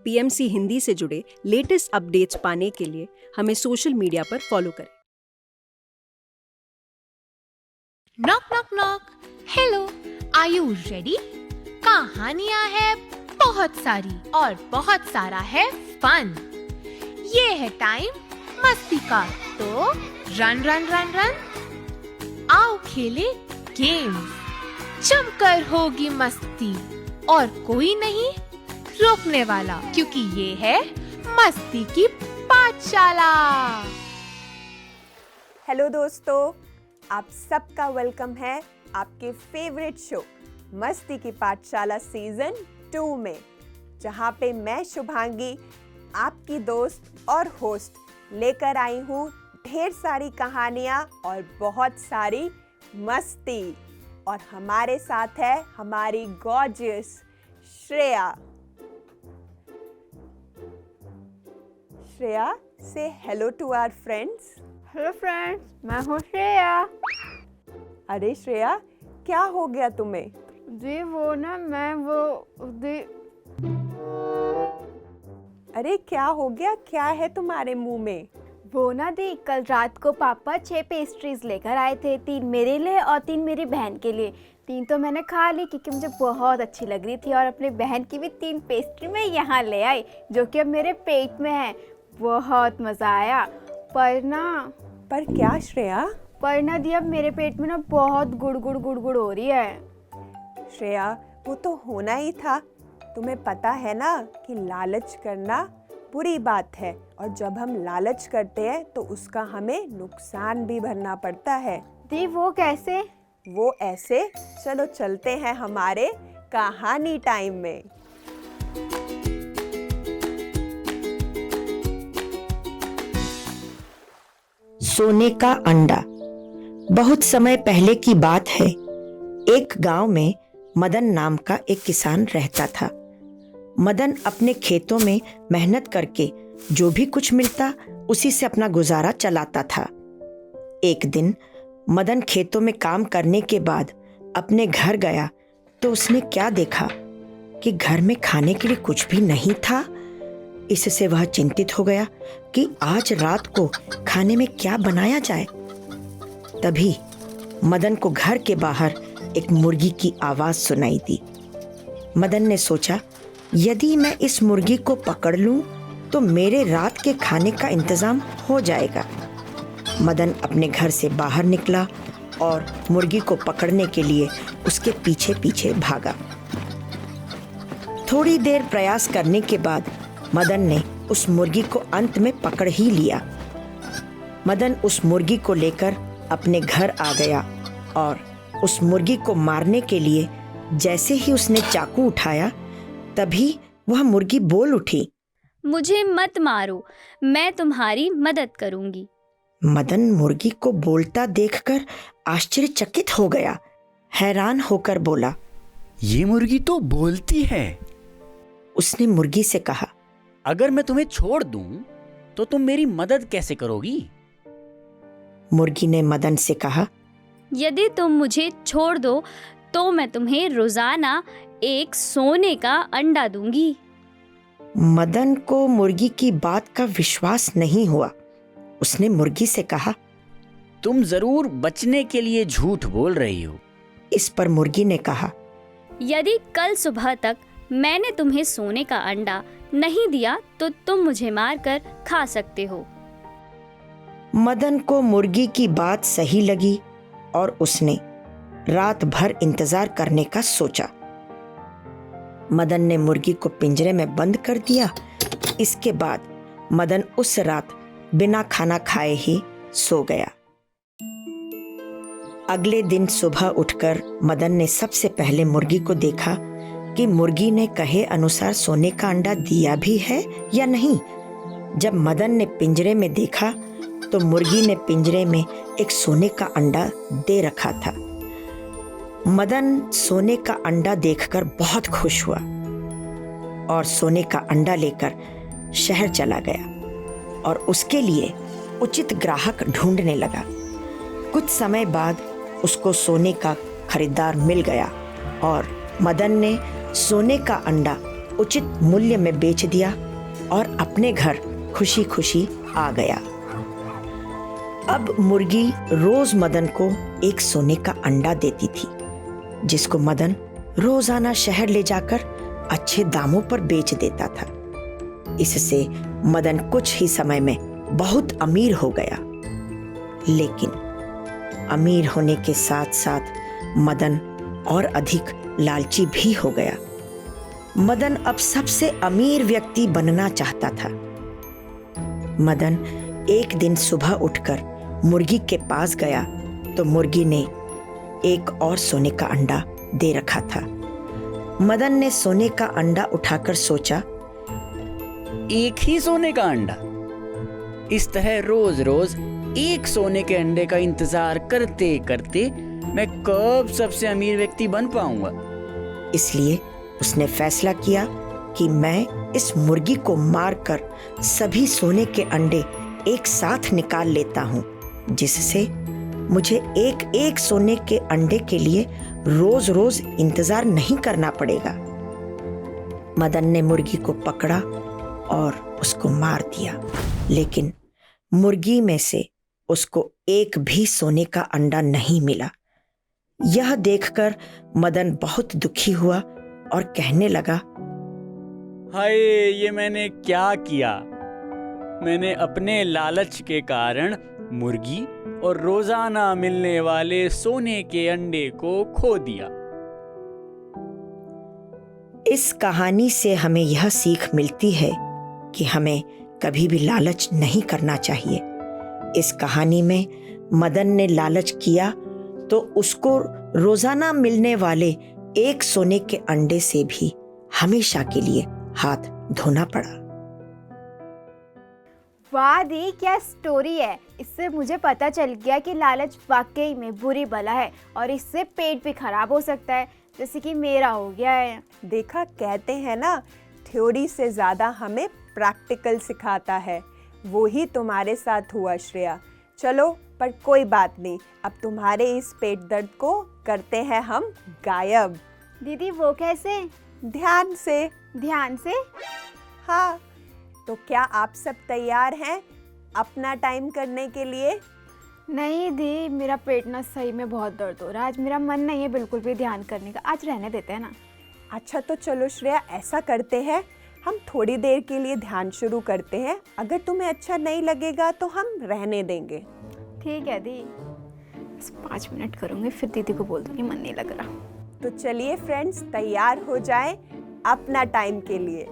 PMC Hindi से जुड़े latest updates पाने के लिए हमें सोशल मीडिया पर फॉलो करें। Knock knock knock. Hello, are you ready? कहानियां हैं बहुत सारी और बहुत सारा है फन। ये है टाइम मस्ती का, तो रन रन रन रन। आओ खेले गेम्स, जमकर होगी मस्ती और कोई नहीं रोकने वाला, क्योंकि ये है मस्ती की पाठशाला। हेलो दोस्तों, आप सबका वेलकम है आपके फेवरेट शो मस्ती की पाठशाला सीजन 2 में, जहां पे मैं शुभांगी आपकी दोस्त और होस्ट लेकर आई हूँ ढेर सारी कहानियाँ और बहुत सारी मस्ती। और हमारे साथ है हमारी gorgeous Shreya. Shreya, say hello to our friends. Hello friends, मैं हूँ श्रेया। अरे श्रेया, क्या हो गया तुम्हें? जी वो ना अरे क्या हो गया? क्या है तुम्हारे मुंह में? वो ना दी, कल रात को पापा 6 पेस्ट्रीज लेकर आए थे, 3 मेरे लिए और 3 मेरी बहन के लिए। 3 तो मैंने खा ली क्योंकि मुझे बहुत अच्छी लग रही थी, और अपनी बहन की भी 3 पेस्ट्री मैं यहाँ ले आई जो कि अब मेरे पेट में है। बहुत मज़ा आया। पर क्या श्रेया? पर ना दी, अब मेरे पेट में ना बहुत गुड़ हो रही है। श्रेया, वो तो होना ही था। तुम्हें पता है ना कि लालच करना बुरी बात है, और जब हम लालच करते हैं तो उसका हमें नुकसान भी भरना पड़ता है। दी वो कैसे? वो ऐसे, चलो चलते हैं हमारे कहानी टाइम में। सोने का अंडा। बहुत समय पहले की बात है। एक गांव में मदन नाम का एक किसान रहता था। मदन अपने खेतों में मेहनत करके जो भी कुछ मिलता उसी से अपना गुजारा चलाता था। एक दिन मदन खेतों में काम करने के बाद अपने घर गया तो उसने क्या देखा कि घर में खाने के लिए कुछ भी नहीं था। इससे वह चिंतित हो गया कि आज रात को खाने में क्या बनाया जाए। तभी मदन को घर के बाहर एक मुर्गी की आवाज सुनाई दी। मदन ने सोचा, यदि मैं इस मुर्गी को पकड़ लूं तो मेरे रात के खाने का इंतजाम हो जाएगा। मदन अपने घर से बाहर निकला और मुर्गी को पकड़ने के लिए उसके पीछे पीछे भागा। थोड़ी देर प्रयास करने के बाद मदन ने उस मुर्गी को अंत में पकड़ ही लिया। मदन उस मुर्गी को लेकर अपने घर आ गया और उस मुर्गी को मारने के लिए जैसे ही उसने चाकू उठाया तभी वह मुर्गी बोल उठी, मुझे मत मारो, मैं तुम्हारी मदद करूंगी। मदन मुर्गी को बोलता देखकर आश्चर्यचकित हो गया। हैरान होकर बोला, ये मुर्गी तो बोलती है। उसने मुर्गी से कहा, अगर मैं तुम्हें छोड़ दूं तो तुम मेरी मदद कैसे करोगी? मुर्गी ने मदन से कहा, यदि तुम मुझे छोड़ दो तो मैं तुम्हें रोजाना एक सोने का अंडा दूंगी। मदन को मुर्गी की बात का विश्वास नहीं हुआ। उसने मुर्गी से कहा, तुम जरूर बचने के लिए झूठ बोल रही हो। इस पर मुर्गी ने कहा, यदि कल सुबह तक मैंने तुम्हें सोने का अंडा नहीं दिया तो तुम मुझे मारकर खा सकते हो। मदन को मुर्गी की बात सही लगी और उसने रात भर इंतजार करने का सोचा। मदन ने मुर्गी को पिंजरे में बंद कर दिया। इसके बाद मदन उस रात बिना खाना खाए ही सो गया। अगले दिन सुबह उठकर मदन ने सबसे पहले मुर्गी को देखा कि मुर्गी ने कहे अनुसार सोने का अंडा दिया भी है या नहीं। जब मदन ने पिंजरे में देखा तो मुर्गी ने पिंजरे में एक सोने का अंडा दे रखा था। मदन सोने का अंडा देखकर बहुत खुश हुआ और सोने का अंडा लेकर शहर चला गया और उसके लिए उचित ग्राहक ढूंढने लगा। कुछ समय बाद उसको सोने का खरीदार मिल गया और मदन ने सोने का अंडा उचित मूल्य में बेच दिया और अपने घर खुशी खुशी आ गया। अब मुर्गी रोज मदन को एक सोने का अंडा देती थी, जिसको मदन रोजाना शहर ले जाकर अच्छे दामों पर बेच देता था। इससे मदन कुछ ही समय में बहुत अमीर हो गया। लेकिन अमीर होने के साथ साथ मदन और अधिक लालची भी हो गया। मदन अब सबसे अमीर व्यक्ति बनना चाहता था। मदन एक दिन सुबह उठकर मुर्गी के पास गया तो मुर्गी ने एक और सोने का अंडा दे रखा था। मदन ने सोने का अंडा उठाकर सोचा, एक ही सोने का अंडा? इस तरह रोज रोज एक सोने के अंडे का इंतजार करते करते मैं कब सबसे अमीर व्यक्ति बन पाऊंगा? इसलिए उसने फैसला किया कि मैं इस मुर्गी को मारकर सभी सोने के अंडे एक साथ निकाल लेता हूँ, जिससे मुझे एक एक सोने के अंडे के लिए रोज रोज इंतजार नहीं करना पड़ेगा। मदन ने मुर्गी को पकड़ा और उसको मार दिया, लेकिन मुर्गी में से उसको एक भी सोने का अंडा नहीं मिला। यह देखकर मदन बहुत दुखी हुआ और कहने लगा, हाय, ये मैंने क्या किया? मैंने अपने लालच के कारण मुर्गी और रोजाना मिलने वाले सोने के अंडे को खो दिया। इस कहानी से हमें यह सीख मिलती है कि हमें कभी भी लालच नहीं करना चाहिए। इस कहानी में मदन ने लालच किया तो उसको रोजाना मिलने वाले एक सोने के अंडे से भी हमेशा के लिए हाथ धोना पड़ा। वाह दी, क्या स्टोरी है। इससे मुझे पता चल गया कि लालच वाकई में बुरी बला है और इससे पेट भी खराब हो सकता है, जैसे कि मेरा हो गया है। देखा, कहते हैं ना, थ्योरी से ज़्यादा हमें प्रैक्टिकल सिखाता है। वो ही तुम्हारे साथ हुआ श्रेया। चलो, पर कोई बात नहीं, अब तुम्हारे इस पेट दर्द को करते हैं हम गायब। दीदी वो कैसे? ध्यान से। ध्यान से? हाँ, तो क्या आप सब तैयार हैं अपना टाइम करने के लिए? नहीं दी, मेरा पेट ना सही में बहुत दर्द हो रहा है। आज मेरा मन नहीं है बिल्कुल भी ध्यान करने का। आज रहने देते हैं ना। अच्छा, तो चलो श्रेया, ऐसा करते हैं, हम थोड़ी देर के लिए ध्यान शुरू करते हैं। अगर तुम्हें अच्छा नहीं लगेगा तो हम रहने देंगे। ठीक है दी, बस 5 मिनट करूँगी, फिर दीदी को बोल दूँगी मन नहीं लग रहा। तो चलिए फ्रेंड्स, तैयार हो जाएं अपना टाइम के लिए।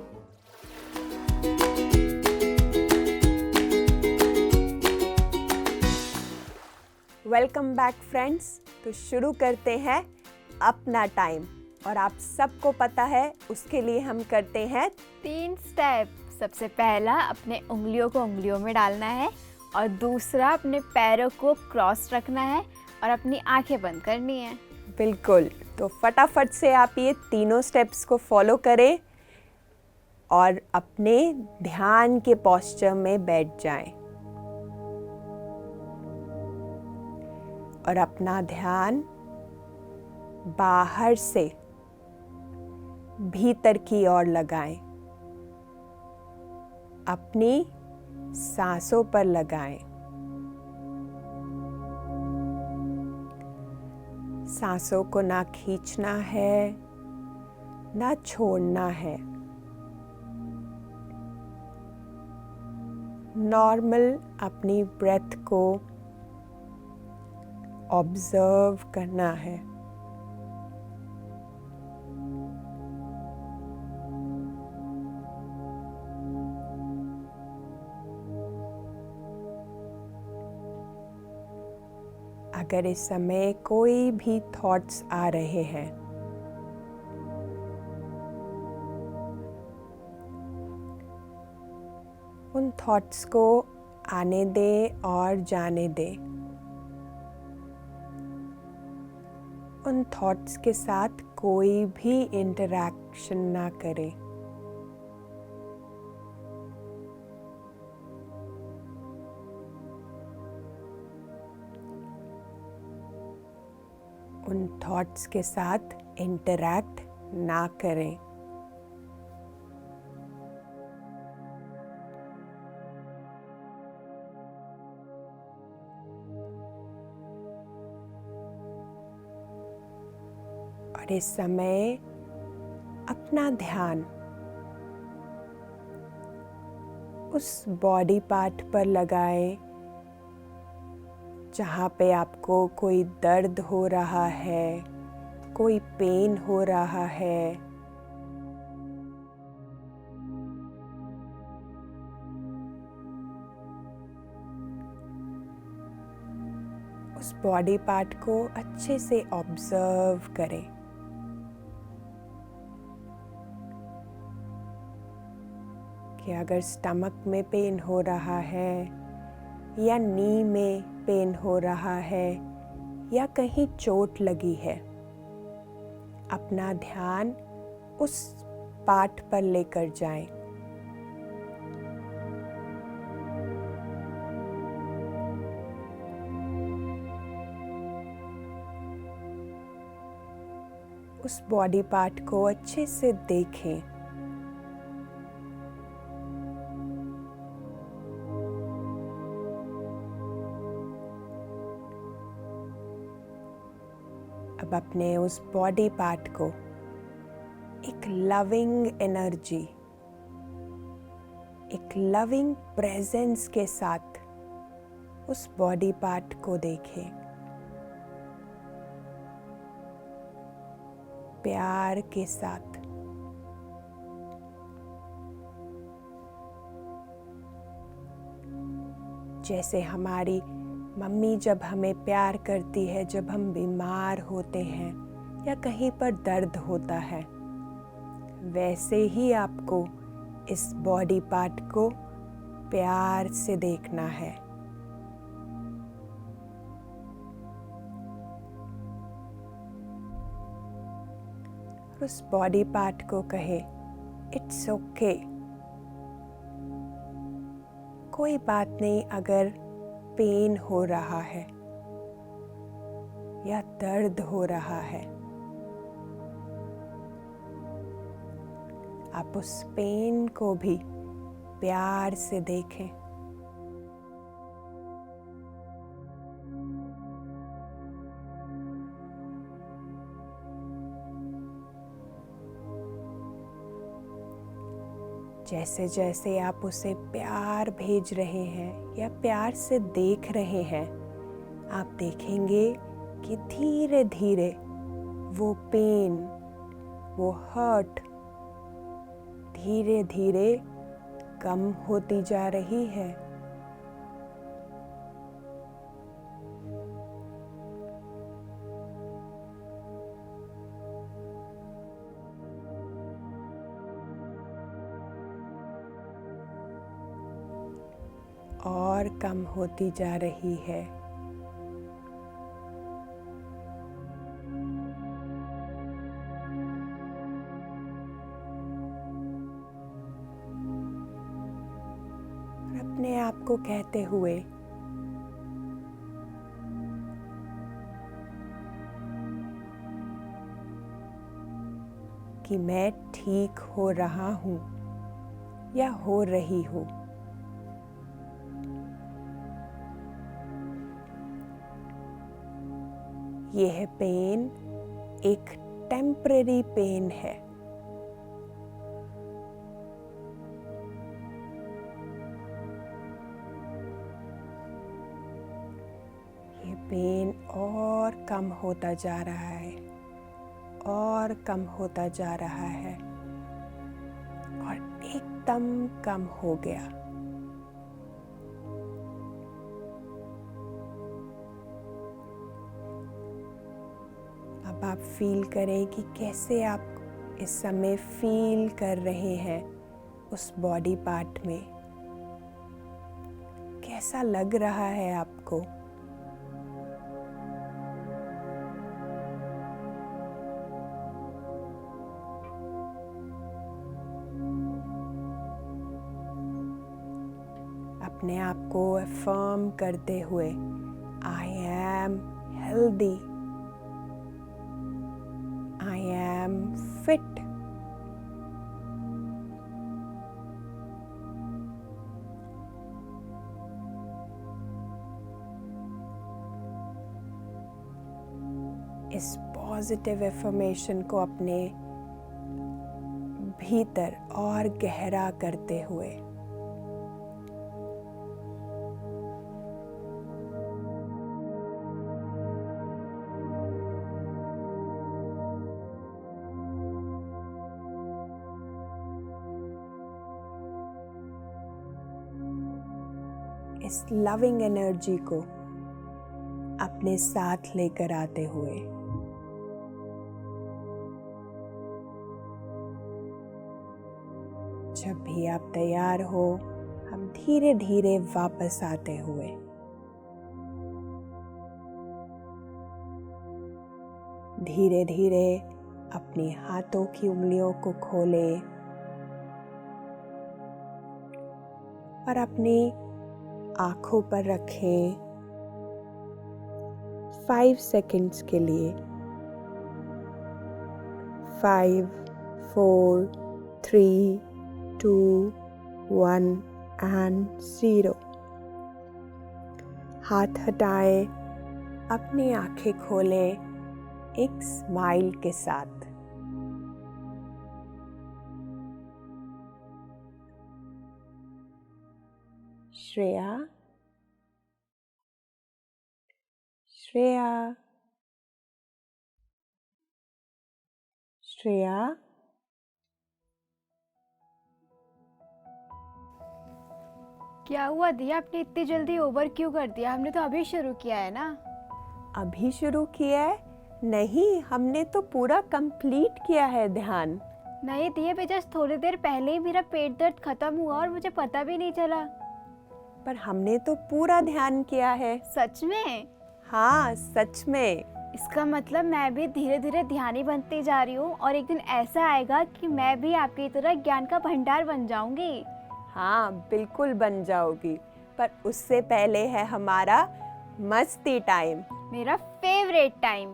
Welcome back friends. तो शुरू करते हैं अपना टाइम, और आप सबको पता है उसके लिए हम करते हैं 3 स्टेप। सबसे पहला, अपने उंगलियों को उंगलियों में डालना है, और दूसरा, अपने पैरों को क्रॉस रखना है और अपनी आंखें बंद करनी है। बिल्कुल, तो फटाफट से आप ये तीनों स्टेप्स को फॉलो करें और अपने ध्यान के पोस्चर में बैठ जाएं और अपना ध्यान बाहर से भीतर की ओर लगाएं। अपनी सांसों पर लगाएं। सांसों को ना खींचना है, ना छोड़ना है। नॉर्मल अपनी ब्रेथ को ऑब्जर्व करना है। अगर इस समय कोई भी थॉट्स आ रहे हैं, उन थॉट्स को आने दें और जाने दें। उन थॉट्स के साथ कोई भी इंटरैक्शन ना करें। उन थॉट्स के साथ इंटरैक्ट ना करें। और इस समय अपना ध्यान उस बॉडी पार्ट पर लगाएं जहाँ पे आपको कोई दर्द हो रहा है, कोई पेन हो रहा है। उस बॉडी पार्ट को अच्छे से ऑब्जर्व करें। कि अगर स्टमक में पेन हो रहा है या नी में पेन हो रहा है या कहीं चोट लगी है, अपना ध्यान उस पार्ट पर लेकर जाएं। उस बॉडी पार्ट को अच्छे से देखें। अब अपने उस बॉडी पार्ट को एक लविंग एनर्जी, एक लविंग प्रेजेंस के साथ उस बॉडी पार्ट को देखें। प्यार के साथ। जैसे हमारी मम्मी जब हमें प्यार करती है जब हम बीमार होते हैं या कहीं पर दर्द होता है, वैसे ही आपको इस बॉडी पार्ट को प्यार से देखना है। उस बॉडी पार्ट को कहे इट्स ओके, कोई बात नहीं अगर पेन हो रहा है या दर्द हो रहा है। आप उस पेन को भी प्यार से देखें। जैसे जैसे आप उसे प्यार भेज रहे हैं या प्यार से देख रहे हैं, आप देखेंगे कि धीरे धीरे वो पेन, वो हर्ट धीरे धीरे कम होती जा रही है। और कम होती जा रही है। और अपने आप को कहते हुए कि मैं ठीक हो रहा हूँ या हो रही हूँ। यह पेन एक टेम्परेरी पेन है। ये पेन और कम होता जा रहा है और कम होता जा रहा है और एकदम कम हो गया। अब आप फील करें कि कैसे आप इस समय फील कर रहे हैं उस बॉडी पार्ट में। कैसा लग रहा है आपको? अपने आप को अफर्म करते हुए I am healthy, I am fit. इस पॉजिटिव एफर्मेशन को अपने भीतर और गहरा करते हुए इस लविंग एनर्जी को अपने साथ लेकर आते हुए जब भी आप तैयार हो, हम धीरे धीरे वापस आते हुए धीरे धीरे अपनी हाथों की उंगलियों को खोलें और अपनी आंखों पर रखें 5 सेकंड्स के लिए। 5, 4, 3, 2, 1 and 0। हाथ हटाएं, अपनी आंखें खोलें एक स्माइल के साथ। श्रेया, श्रेया, श्रेया, क्या हुआ दिया, आपने इतनी जल्दी ओवर क्यों कर दिया? हमने तो अभी शुरू किया है ना। अभी शुरू किया है? नहीं, हमने तो पूरा कंप्लीट किया है ध्यान। नहीं दिए, मैं जस्ट थोड़ी देर पहले ही मेरा पेट दर्द खत्म हुआ और मुझे पता भी नहीं चला। पर हमने तो पूरा ध्यान किया है। सच में? हाँ, सच में। इसका मतलब मैं भी धीरे धीरे ध्यानी बनती जा रही हूँ और एक दिन ऐसा आएगा कि मैं भी आपकी तरह ज्ञान का भंडार बन जाऊंगी। हाँ, बिल्कुल बन जाओगी। पर उससे पहले है हमारा मस्ती टाइम, मेरा फेवरेट टाइम।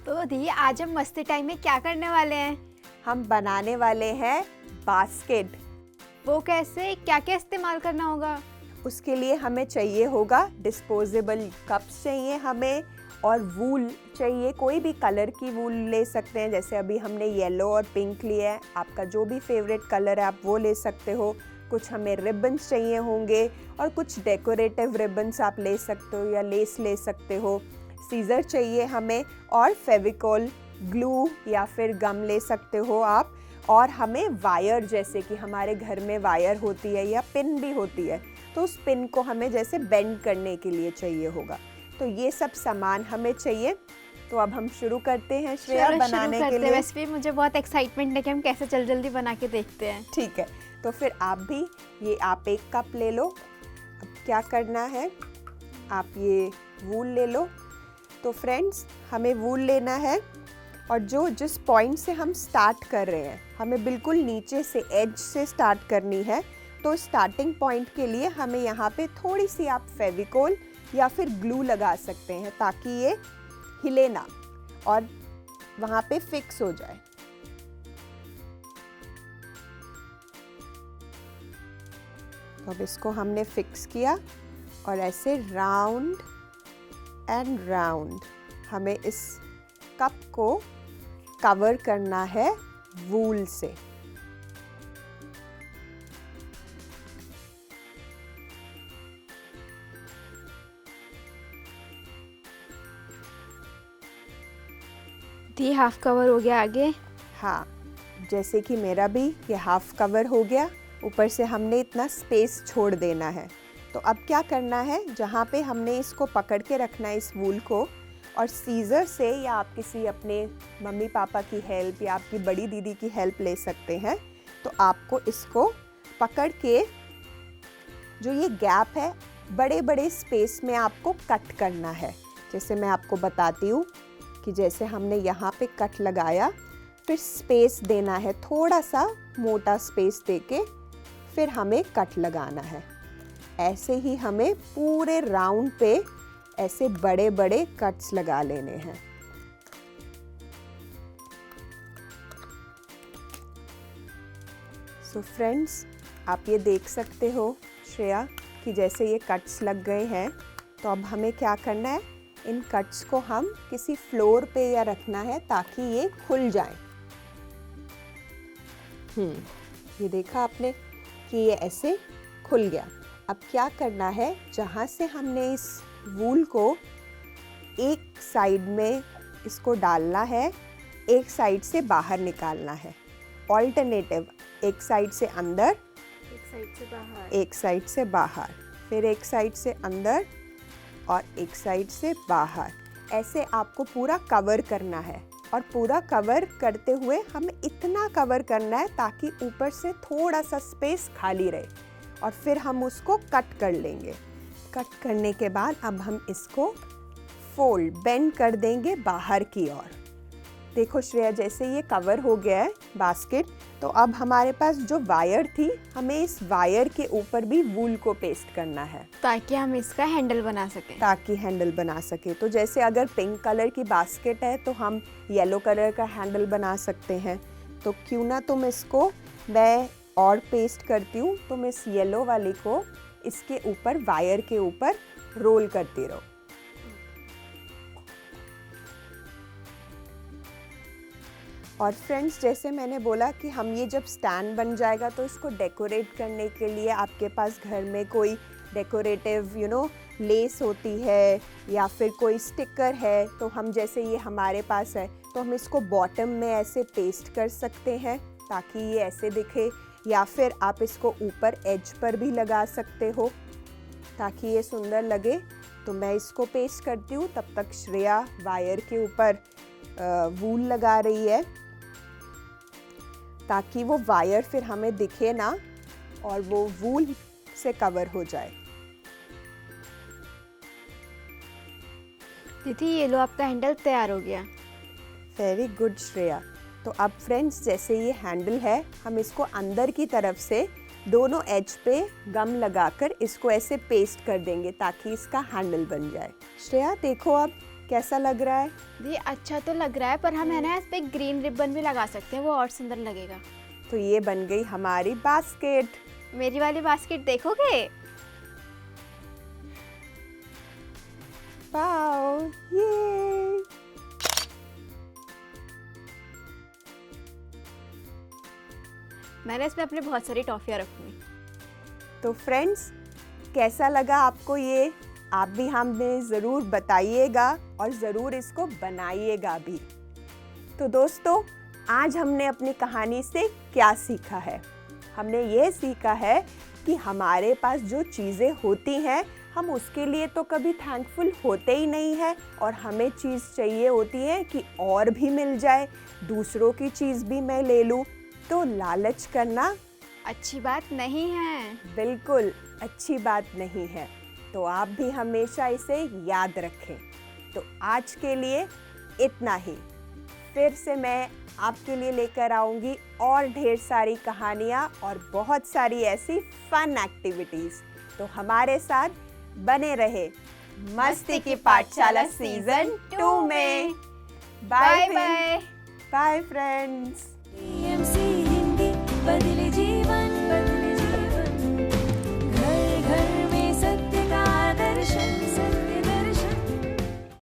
तो दी, आज हम मस्ती टाइम में क्या करने वाले हैं? हम बनाने वाले हैं बास्केट। वो कैसे, क्या क्या इस्तेमाल करना होगा? उसके लिए हमें चाहिए होगा डिस्पोजेबल कप्स चाहिए हमें, और वूल चाहिए। कोई भी कलर की वूल ले सकते हैं, जैसे अभी हमने येलो और पिंक लिया है। आपका जो भी फेवरेट कलर है आप वो ले सकते हो। कुछ हमें रिबन्स चाहिए होंगे और कुछ डेकोरेटिव रिबन्स आप ले सकते हो या लेस ले सकते हो। सीज़र चाहिए हमें और फेविकॉल, ग्लू या फिर गम ले सकते हो आप। और हमें वायर, जैसे कि हमारे घर में वायर होती है या पिन भी होती है, तो उस पिन को हमें जैसे बेंड करने के लिए चाहिए होगा। तो ये सब सामान हमें चाहिए। तो अब हम शुरू करते हैं श्रेया बनाने के लिए। वैसे भी मुझे बहुत एक्साइटमेंट है कि हम कैसे जल्दी बना के देखते हैं। ठीक है, तो फिर आप भी ये आप एक कप ले लो। अब क्या करना है, आप ये वूल ले लो। तो फ्रेंड्स, हमें वूल लेना है और जिस पॉइंट से हम स्टार्ट कर रहे हैं, हमें बिल्कुल नीचे से एज से स्टार्ट करनी है। तो स्टार्टिंग पॉइंट के लिए हमें यहाँ पे थोड़ी सी आप फेविकॉल या फिर ग्लू लगा सकते हैं ताकि ये हिले ना और वहाँ पे फिक्स हो जाए। तो अब इसको हमने फिक्स किया और ऐसे राउंड एंड राउंड हमें इस कप को कवर करना है वूल से। दी, हाफ कवर हो गया आगे। हाँ, जैसे कि मेरा भी ये हाफ कवर हो गया। ऊपर से हमने इतना स्पेस छोड़ देना है। तो अब क्या करना है, जहाँ पे हमने इसको पकड़ के रखना है इस वूल को, और सीज़र से या आप किसी अपने मम्मी पापा की हेल्प या आपकी बड़ी दीदी की हेल्प ले सकते हैं। तो आपको इसको पकड़ के जो ये गैप है, बड़े बड़े स्पेस में आपको कट करना है। जैसे मैं आपको बताती हूँ कि जैसे हमने यहाँ पे कट लगाया, फिर स्पेस देना है, थोड़ा सा मोटा स्पेस देके फिर हमें कट लगाना है। ऐसे ही हमें पूरे राउंड पे ऐसे बड़े बड़े कट्स लगा लेने हैं। सो फ्रेंड्स, आप ये देख सकते हो श्रेया कि जैसे ये कट्स लग गए हैं, तो अब हमें क्या करना है, इन कट्स को हम किसी फ्लोर पे या रखना है ताकि ये खुल जाएं। ये देखा आपने कि ये ऐसे खुल गया। अब क्या करना है, जहाँ से हमने इस वूल को एक साइड में इसको डालना है, एक साइड से बाहर निकालना है। ऑल्टरनेटिव, एक साइड से अंदर, एक साइड से बाहर, एक साइड से बाहर, फिर एक साइड से अंदर और एक साइड से बाहर। ऐसे आपको पूरा कवर करना है और पूरा कवर करते हुए हमें इतना कवर करना है ताकि ऊपर से थोड़ा सा स्पेस खाली रहे, और फिर हम उसको कट कर लेंगे। कट करने के बाद अब हम इसको फोल्ड, बेंड कर देंगे बाहर की ओर। देखो श्रेया, जैसे ये कवर हो गया है बास्केट, तो अब हमारे पास जो वायर थी, हमें इस वायर के ऊपर भी वूल को पेस्ट करना है ताकि हम इसका हैंडल बना सकें। ताकि हैंडल बना सके। तो जैसे अगर पिंक कलर की बास्केट है तो हम येलो कलर का हैंडल बना सकते हैं। तो क्यों ना तुम इसको, मैं और पेस्ट करती हूँ, तुम इस येलो वाली को इसके ऊपर, वायर के ऊपर रोल करती रहो। और फ्रेंड्स, जैसे मैंने बोला कि हम ये जब स्टैंड बन जाएगा तो इसको डेकोरेट करने के लिए आपके पास घर में कोई डेकोरेटिव लेस होती है या फिर कोई स्टिकर है, तो हम, जैसे ये हमारे पास है, तो हम इसको बॉटम में ऐसे पेस्ट कर सकते हैं ताकि ये ऐसे दिखे, या फिर आप इसको ऊपर एज पर भी लगा सकते हो ताकि ये सुंदर लगे। तो मैं इसको पेस्ट करती हूँ, तब तक श्रेया वायर के ऊपर वूल लगा रही है ताकि वो वायर फिर हमें दिखे ना और वो वूल से कवर हो जाए। दीदी, ये लो आपका हैंडल तैयार हो गया। Very good Shreya. तो अब फ्रेंड्स, जैसे ये हैंडल है, हम इसको अंदर की तरफ से दोनों एज पे गम लगाकर इसको ऐसे पेस्ट कर देंगे ताकि इसका हैंडल बन जाए। श्रेया देखो अब कैसा लग रहा है। ये अच्छा तो लग रहा है, पर हम है ना इस पे ग्रीन रिबन भी लगा सकते हैं, वो और सुंदर लगेगा। तो ये बन गई हमारी बास्केट। मेरी वाली बास्केट देखोगे? वाओ, ये मैंने इसमें अपनी बहुत सारी टॉफियाँ रखूंगी। तो फ्रेंड्स, कैसा लगा आपको ये? आप भी हमें ज़रूर बताइएगा और ज़रूर इसको बनाइएगा भी। तो दोस्तों, आज हमने अपनी कहानी से क्या सीखा है? हमने ये सीखा है कि हमारे पास जो चीज़ें होती हैं, हम उसके लिए तो कभी थैंकफुल होते ही नहीं है, और हमें चीज़ चाहिए होती है कि और भी मिल जाए, दूसरों की चीज़ भी मैं ले लूँ। तो लालच करना अच्छी बात नहीं है। बिल्कुल अच्छी बात नहीं है। तो आप भी हमेशा इसे याद रखें। तो आज के लिए इतना ही। फिर से मैं आपके लिए लेकर आऊँगी और ढेर सारी कहानियाँ और बहुत सारी ऐसी फन एक्टिविटीज़। तो हमारे साथ बने रहे मस्ती की पाठशाला सीजन 2 में। Bye bye. Bye friends. TMC Hindi